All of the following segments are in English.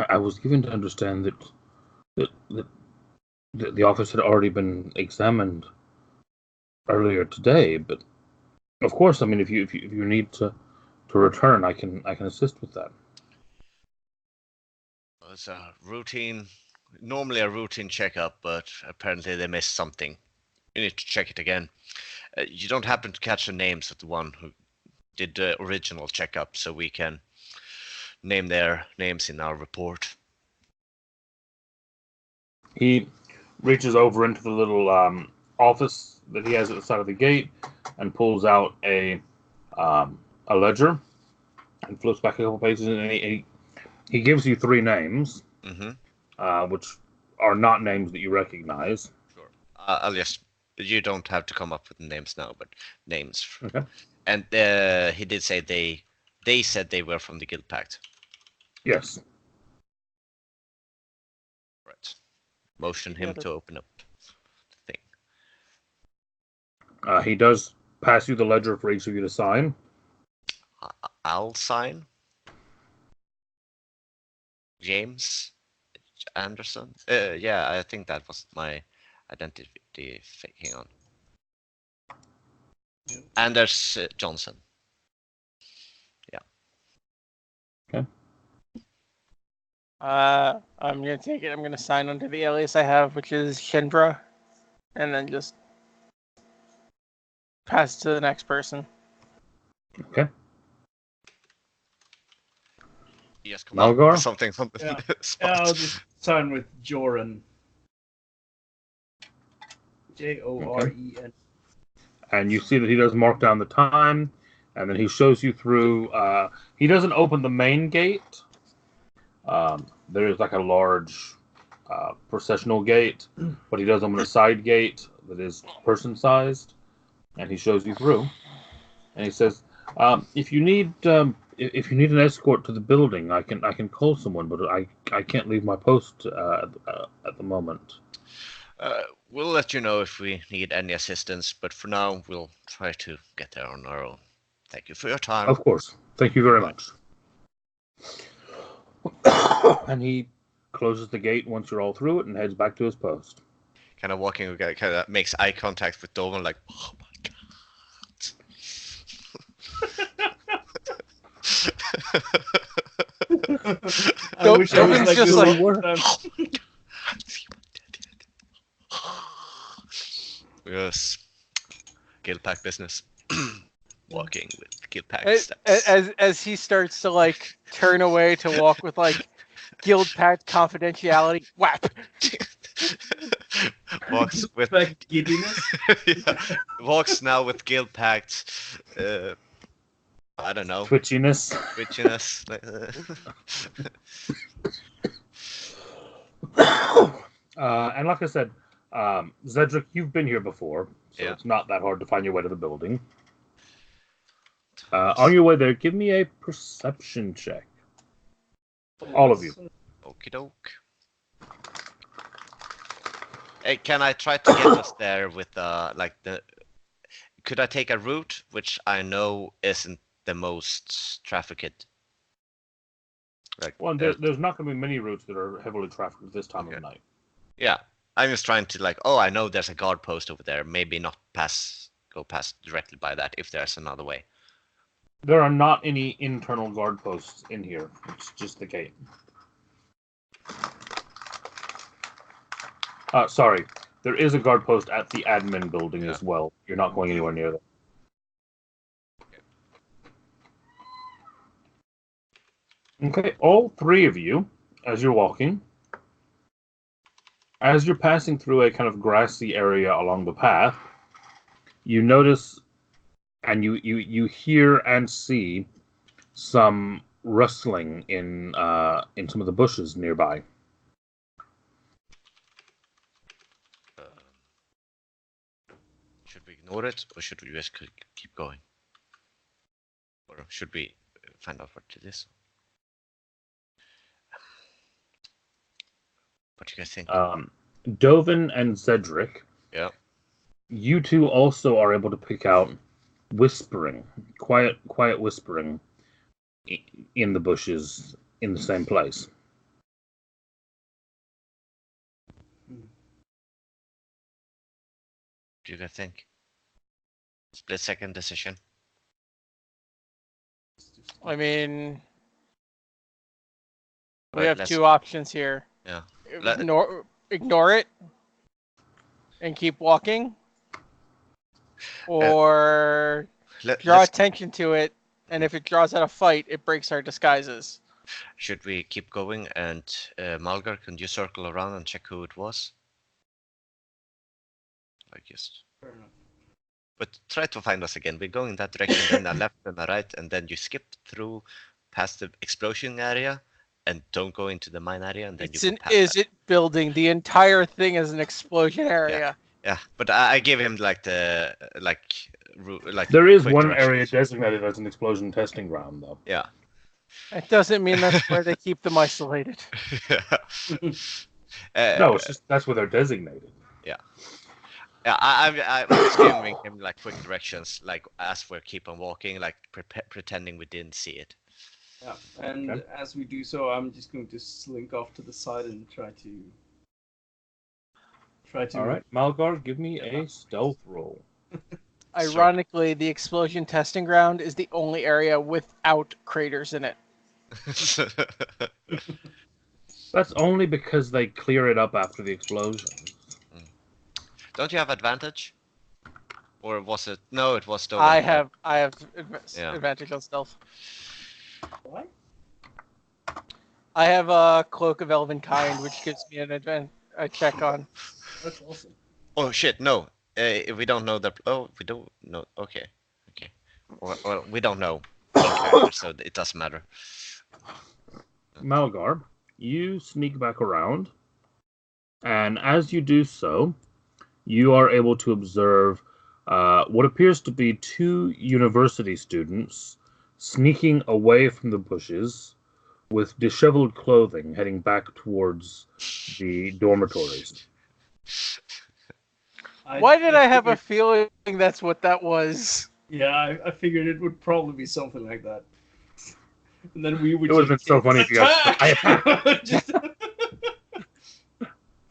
I was given to understand that the office had already been examined earlier today, but of course, I mean, if you need to return, I can assist with that. It's normally a routine checkup, but apparently they missed something. You need to check it again. You don't happen to catch the names of the one who did the original checkup, so we can name their names in our report. He reaches over into the little office that he has at the side of the gate and pulls out a ledger and flips back a couple pages, and he gives you 3 names, which are not names that you recognize. Sure. You don't have to come up with the names now, but names. Okay. And he did say they said they were from the Guild Pact. Yes. Right. Motion him to open up the thing. He does pass you the ledger for each of you to sign. I'll sign. James Anderson. Yeah, I think that was my identity. Hang on. Anders Johnson. Yeah. Okay. I'm gonna take it. I'm gonna sign under the alias I have, which is Shendra, and then just pass to the next person. Okay. Yes, come on. Something. Yeah. I'll just sign with Joren. Joren. Okay. And you see that he does mark down the time, and then he shows you through. He doesn't open the main gate. There is like a large processional gate, but he does open a side gate that is person-sized, and he shows you through. And he says, "If you need an escort to the building, I can call someone, but I can't leave my post at the moment." We'll let you know if we need any assistance, but for now, we'll try to get there on our own. Thank you for your time. Of course. Thank you very much. And he closes the gate once you're all through it and heads back to his post. Kind of walking, kind of makes eye contact with Dolan, like, oh my god. I wish I was like just like, yes, Guild Pact business. Walking with Guild Pact steps. As he starts to like turn away to walk with like Guild Pact confidentiality, whap. Walks with like giddiness. Yeah. Walks now with Guild Pact. I don't know. Twitchiness. And like I said, Zedric, you've been here before, so it's not that hard to find your way to the building. On your way there, give me a perception check. All of you. Okie doke. Hey, can I try to get us there with could I take a route which I know isn't the most trafficked? Well, there's not going to be many routes that are heavily trafficked at this time of night. Yeah, I'm just trying to I know there's a guard post over there. Maybe not go past directly by that if there's another way. There are not any internal guard posts in here. It's just the gate. Sorry. There is a guard post at the admin building as well. You're not going anywhere near that. Okay, all 3 of you, as you're walking, as you're passing through a kind of grassy area along the path, you notice and you hear and see some rustling in some of the bushes nearby. Should we ignore it, or should we just keep going? Or should we find out what it is? What do you guys think? Dovin and Zedric. Yeah. You two also are able to pick out whispering, quiet whispering in the bushes in the same place. do you guys think? Split second decision. I mean, we Right, have let's- two options here. Yeah. Ignore it and keep walking, or draw Let's, attention to it, and if it draws out a fight, it breaks our disguises. should we keep going and Malgar, can you circle around and check who it was? I guess. Fair enough. But try to find us again. We're going that direction, then a left, then a right, and then you skip through past the explosion area and don't go into the mine area, and then It's you an go past is that. it building. The entire thing is an explosion area. Yeah, but I give him like the like There is quick one directions. area designated as an explosion testing ground, though. Yeah. It doesn't mean that's where they keep them isolated. No, it's just that's where they're designated. Yeah, I'm just giving him like quick directions, like as we keep on walking, like pretending we didn't see it. Yeah, and Okay. as we do so, I'm just going to slink off to the side and try to. All right, Malgar, give me a stealth roll. Ironically, the explosion testing ground is the only area without craters in it. That's only because they clear it up after the explosion. Don't you have advantage? Or was it? No, it was stolen. I have Yeah. advantage on stealth. What? I have a cloak of elven kind, which gives me a check on. That's awesome. Oh shit! No, we don't know that. Oh, we don't know. Okay, okay. Well, we don't know in character, so it doesn't matter. Malgar, you sneak back around, and as you do so, you are able to observe what appears to be two university students sneaking away from the bushes with disheveled clothing heading back towards the dormitories. Why did I have a feeling that's what that was? Yeah, I figured it would probably be something like that. And then we would. It would have been so funny if you guys. Just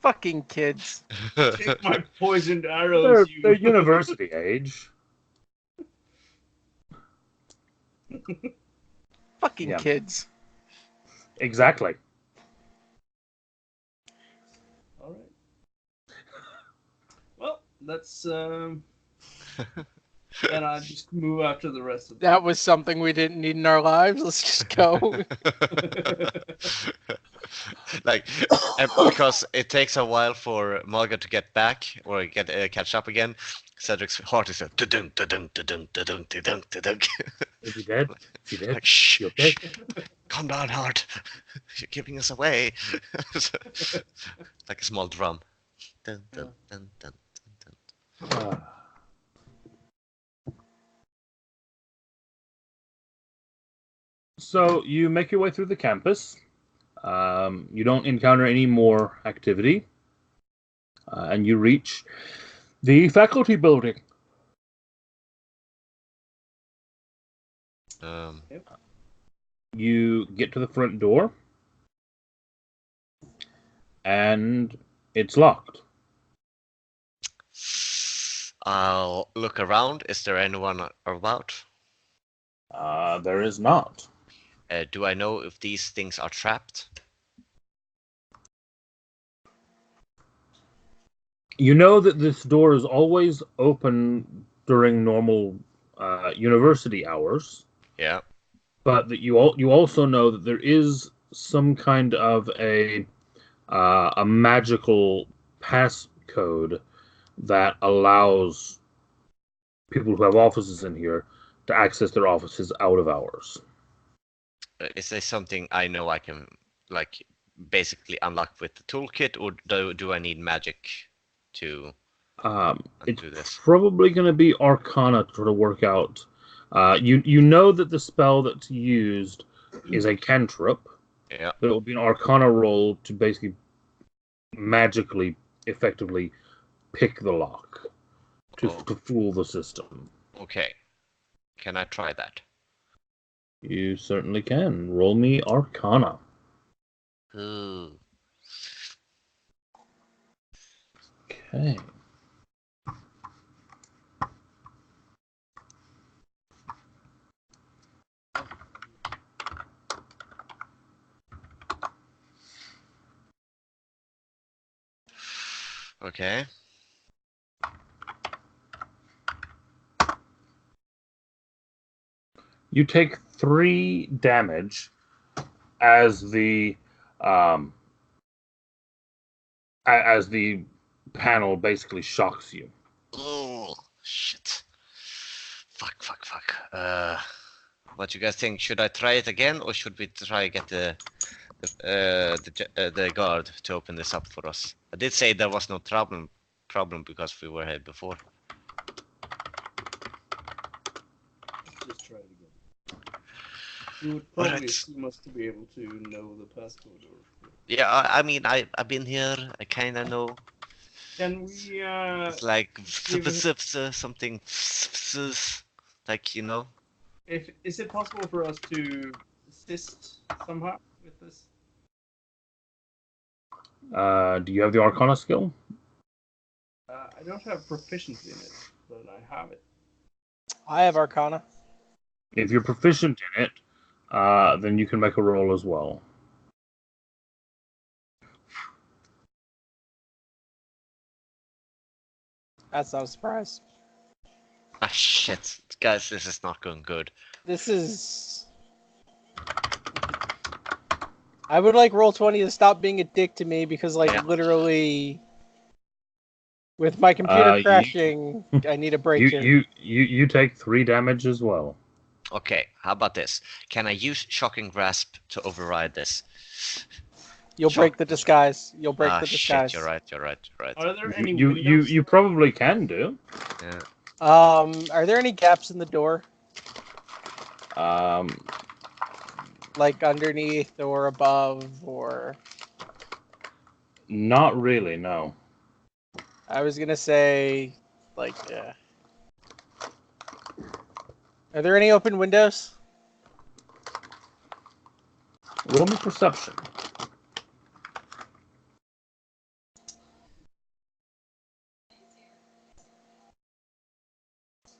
Fucking kids. take my poisoned arrows. They're university age. Fucking Yeah. kids. Exactly. All right. Well, that's then I just move after the rest of them. That was something we didn't need in our lives. Let's just go. Like, because it takes a while for Malga to get back or get catch up again. Cedric's heart is a da-dunk, da-dunk, da-dunk, da-dunk, da-dunk, da-dunk. Is he dead? Is he dead? Like, shh, You okay? shh, calm down, heart. You're giving us away. Like a small drum. Dun, dun, dun, dun, dun, dun. Ah. So you make your way through the campus. You don't encounter any more activity, and you reach the faculty building. You get to the front door, and it's locked. I'll look around. Is there anyone about? There is not. Do I know if these things are trapped? You know that this door is always open during normal university hours, Yeah. but that you also know that there is some kind of a magical passcode that allows people who have offices in here to access their offices out of hours. Is there something I know I can like basically unlock with the toolkit, or do I need magic to It's do this? probably going to be Arcana to sort of work out. You know that the spell that's used is a cantrip, Yeah. but it will be an Arcana roll to basically magically, effectively pick the lock to fool the system. Okay. Can I try that? You certainly can. Roll me Arcana. Ooh. Okay. Okay. You take 3 damage as the as the panel basically shocks you. Oh shit! Fuck! What you guys think? Should I try it again, or should we try get the guard to open this up for us? I did say there was no problem because we were here before. Let's just try it again. You would probably assume us to be able to know the passcode, or Yeah, I mean, I've been here. I kind of know. can we? It's like give- something, like, you know. If is it possible for us to assist somehow with this? Do you have the Arcana skill? I don't have proficiency in it, but I have it. I have Arcana. If you're proficient in it, then you can make a roll as well. That's not a surprise. Ah, shit. Guys, this is not going good. This is. I would like Roll20 to stop being a dick to me because, like, Yeah. literally, with my computer You- crashing, I need a break here. You take 3 damage as well. Okay, how about this? Can I use Shocking Grasp to override this? You'll break the disguise. You'll break Ah, the shit, disguise. you're right. Are there any You windows? you probably can do. Yeah. Are there any gaps in the door, Um, like underneath or above, or? not really. No. I was gonna say, like, are there any open windows? Roll me perception.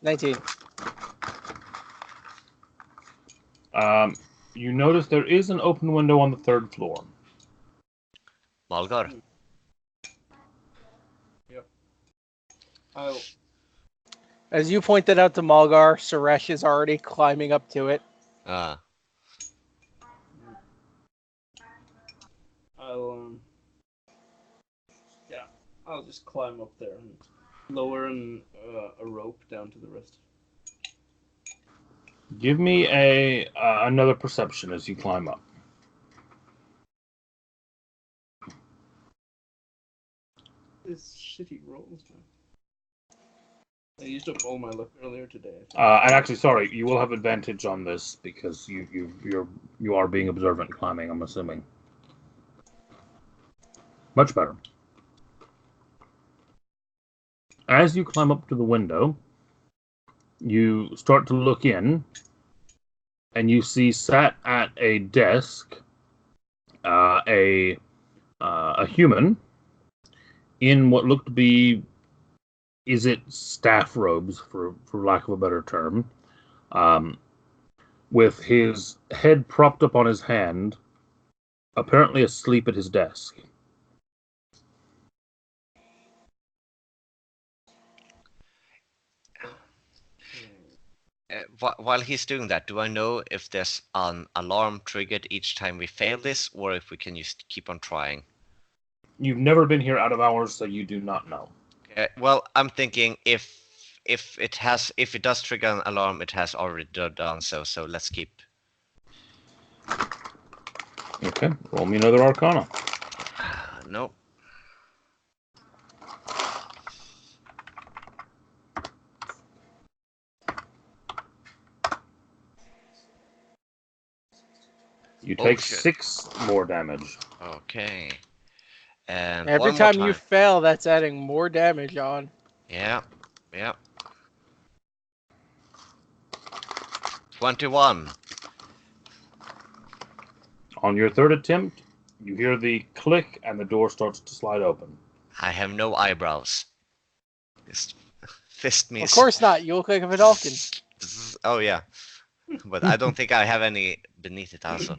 $19. You notice there is an open window on the 3rd floor. Malgar. I'll As you pointed out to Malgar, Suresh is already climbing up to it. Ah. yeah, I'll just climb up there and lower a rope down to the rest. Give me another perception as you climb up. This shitty rolls, man. I used up all my luck earlier today. And actually, sorry, you will have advantage on this because you are being observant climbing. I'm assuming. Much better. As you climb up to the window, you start to look in, and you see sat at a desk a human in what looked to be, is it staff robes, for lack of a better term, with his head propped up on his hand, apparently asleep at his desk. While he's doing that, do I know if there's an alarm triggered each time we fail this, or if we can just keep on trying? You've never been here out of hours, so you do not know. Well, I'm thinking if it does trigger an alarm, it has already done so. So let's keep. Okay, roll me another Arcana. No. You take shit. 6 more damage. Okay. And Every one more time you fail, that's adding more damage on. Yeah. 21. On your 3rd attempt, you hear the click and the door starts to slide open. I have no eyebrows. Just fist me. Of course not. You look like a Vidalkin. Oh yeah, but I don't think I have any beneath it also.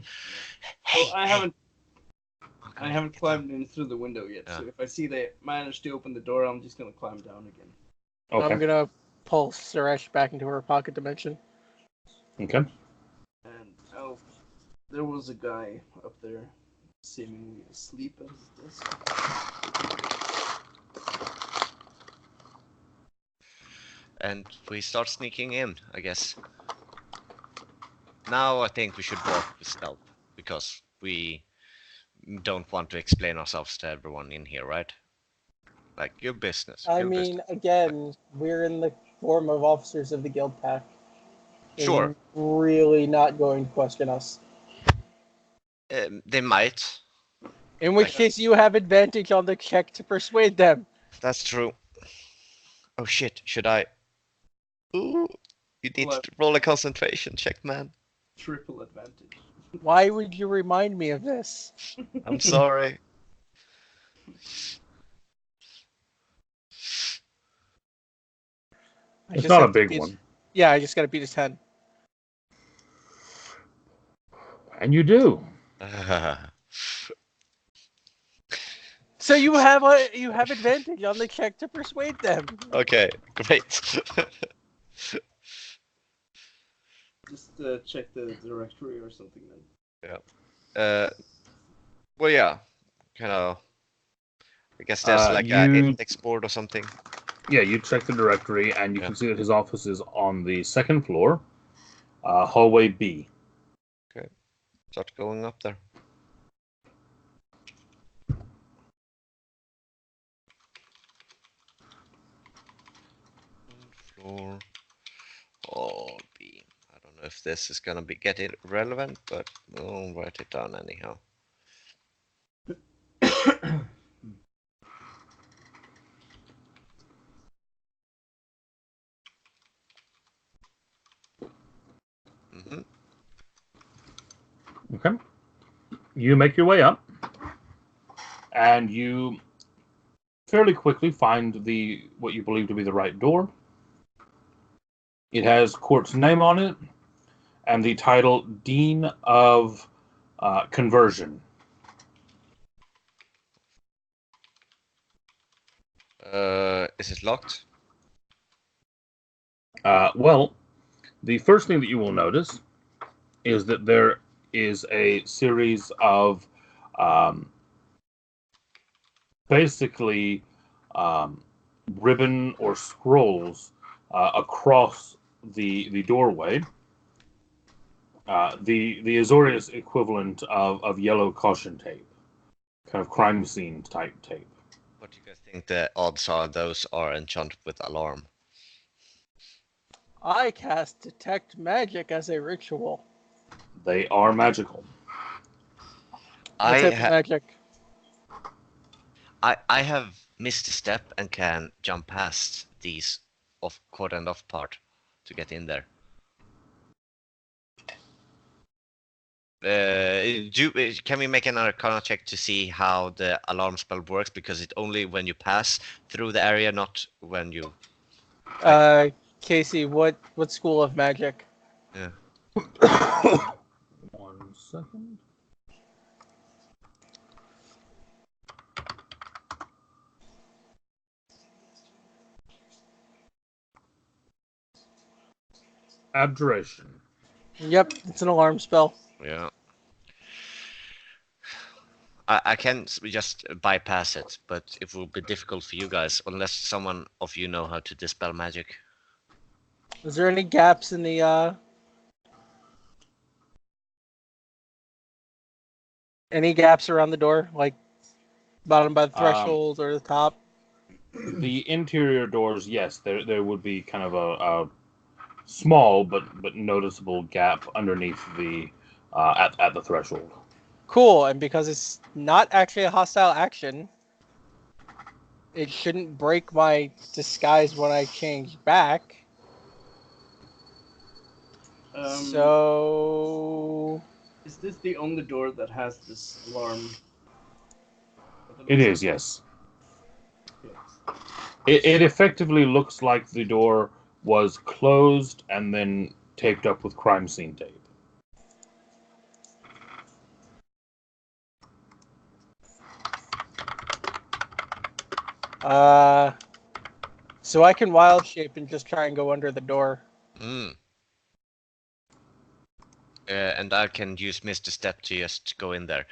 Hey, Well, I haven't. Oh I haven't climbed in through the window yet, Yeah. so if I see they manage to open the door, I'm just gonna climb down again. Okay. I'm gonna pull Suresh back into her pocket dimension. Okay. And there was a guy up there, seemingly asleep at his desk. And we start sneaking in, I guess. Now I think we should walk with stealth, because we don't want to explain ourselves to everyone in here, right? Like, your business. I your mean, business. again, we're in the form of officers of the Guild Pact. Sure. They're really not going to question us. They might. In which case, you have advantage on the check to persuade them. That's true. Oh shit, should I? Ooh, you need Well, to roll a concentration check, man. Triple advantage. Why would you remind me of this? I'm sorry. I It's just not a have to big beat- one. Yeah, I just gotta beat a 10. And you do. So you have advantage on the check to persuade them. Okay, great. Just check the directory or something then. Well, yeah, kind of. I guess there's like an index board or something. Yeah, you check the directory, and you can see that his office is on the second floor, hallway B. Okay, start going up there. Floor hall B. I don't know if this is gonna be getting relevant, but we'll write it down anyhow. Mm-hmm. Okay. You make your way up, and you fairly quickly find what you believe to be the right door. It has Court's name on it, and the title Dean of Conversion. Is it locked? Well, the first thing that you will notice is that there is a series of basically ribbon or scrolls across the doorway. The Azorius equivalent of yellow caution tape, kind of crime scene type tape. What do you guys think the odds are those are enchanted with alarm? I cast Detect Magic as a ritual. They are magical. What type of magic? I have missed a step and can jump past these off court and off part to get in there. Can we make an Arcana check to see how the alarm spell works? Because it only when you pass through the area, not when you. Casey, what school of magic? Yeah. 1 second. Abjuration. Yep, it's an alarm spell. Yeah. I can just bypass it, but it will be difficult for you guys unless someone of you know how to dispel magic. Is there any gaps in the any gaps around the door, like bottom by the threshold or the top? The interior doors, yes, there would be kind of a small but noticeable gap underneath the at the threshold. Cool, and because it's not actually a hostile action, it shouldn't break my disguise when I change back. So is this the only door that has this alarm? It is, yes. Yes. It effectively looks like the door was closed and then taped up with crime scene tape. So I can wild shape and just try and go under the door. And I can use Misty Step to just go in there.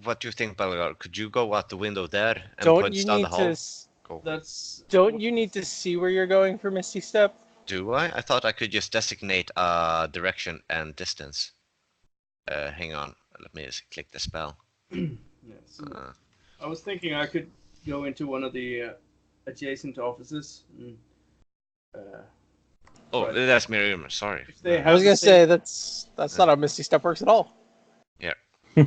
What do you think, Balgar? Could you go out the window there and Don't punch you down the need hall? to? Go. That's. Don't you need to see where you're going for Misty Step? Do I? I thought I could just designate a direction and distance. Hang on. Let me just click the spell. Yeah, so I was thinking I could go into one of the adjacent offices. And, Oh, right. that's Miriam. Sorry. If they I was gonna say that's not how Misty Step works at all.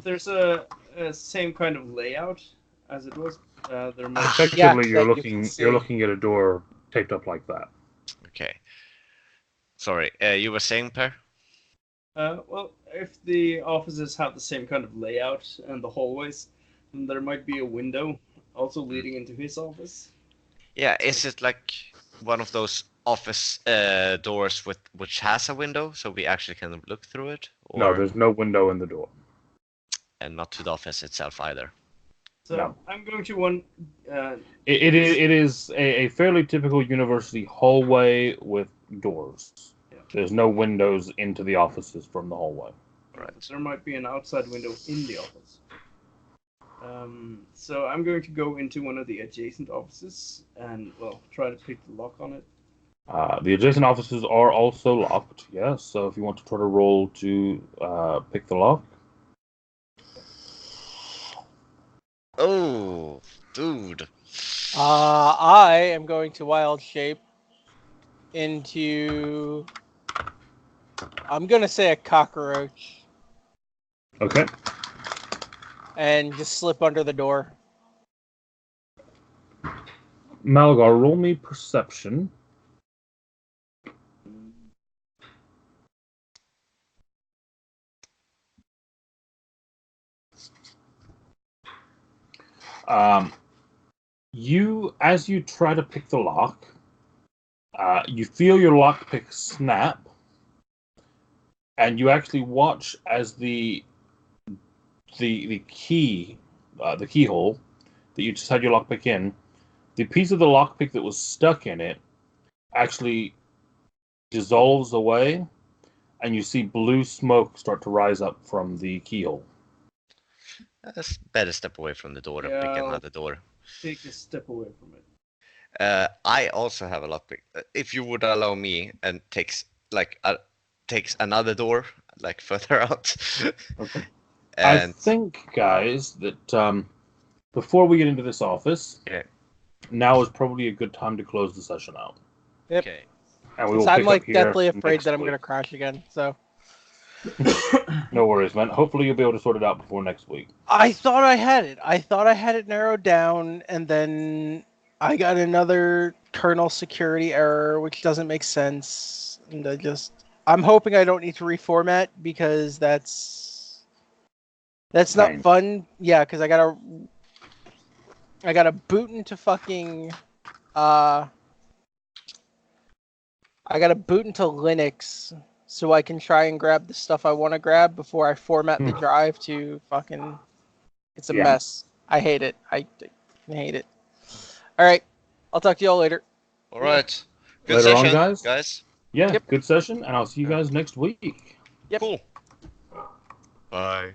there's a same kind of layout as it was. There might Effectively, Yeah, you're that you can looking see. you're looking at a door taped up like that. Okay. Sorry. You were saying, Per? well, if the offices have the same kind of layout and the hallways, then there might be a window also leading into his office. Yeah. Is it like one of those office doors which has a window, so we actually can look through it? Or... No, there's no window in the door. And not to the office itself either. So No. I'm going to one. It is a fairly typical university hallway with doors. Yeah. There's no windows into the offices from the hallway. Right. There might be an outside window in the office. So I'm going to go into one of the adjacent offices and, well, try to pick the lock on it. The adjacent offices are also locked, yes. So if you want to try to roll to pick the lock. Oh, dude. I am going to wild shape into. I'm gonna say a cockroach Okay. and just slip under the door. Malgar, roll me perception. As you try to pick the lock, you feel your lockpick snap, and you actually watch as the key, the keyhole that you just had your lockpick in, the piece of the lockpick that was stuck in it actually dissolves away, and you see blue smoke start to rise up from the keyhole. That's better step away from the door and Yeah, pick I'll- another door. Take a step away from it. I also have a lockpick. If you would allow me, and takes another door like further out. Okay. And I think, guys, that before we get into this office, Yeah. now is probably a good time to close the session out. Yep. okay. And we will I'm pick like up here deathly afraid next that I'm week. gonna crash again. So No worries, man. Hopefully you'll be able to sort it out before next week. I thought I had it. I thought I had it narrowed down, and then I got another kernel security error, which doesn't make sense. And I'm hoping I don't need to reformat because that's not Fine. fun. Yeah, because I gotta boot into fucking I gotta boot into Linux so I can try and grab the stuff I want to grab before I format the drive to fucking. It's a Yeah. mess. I hate it. I hate it. All right, I'll talk to y'all later. All right. Good Later on, session, guys. Yeah, Yep. good session, and I'll see you guys next week. Yep. Cool. Bye.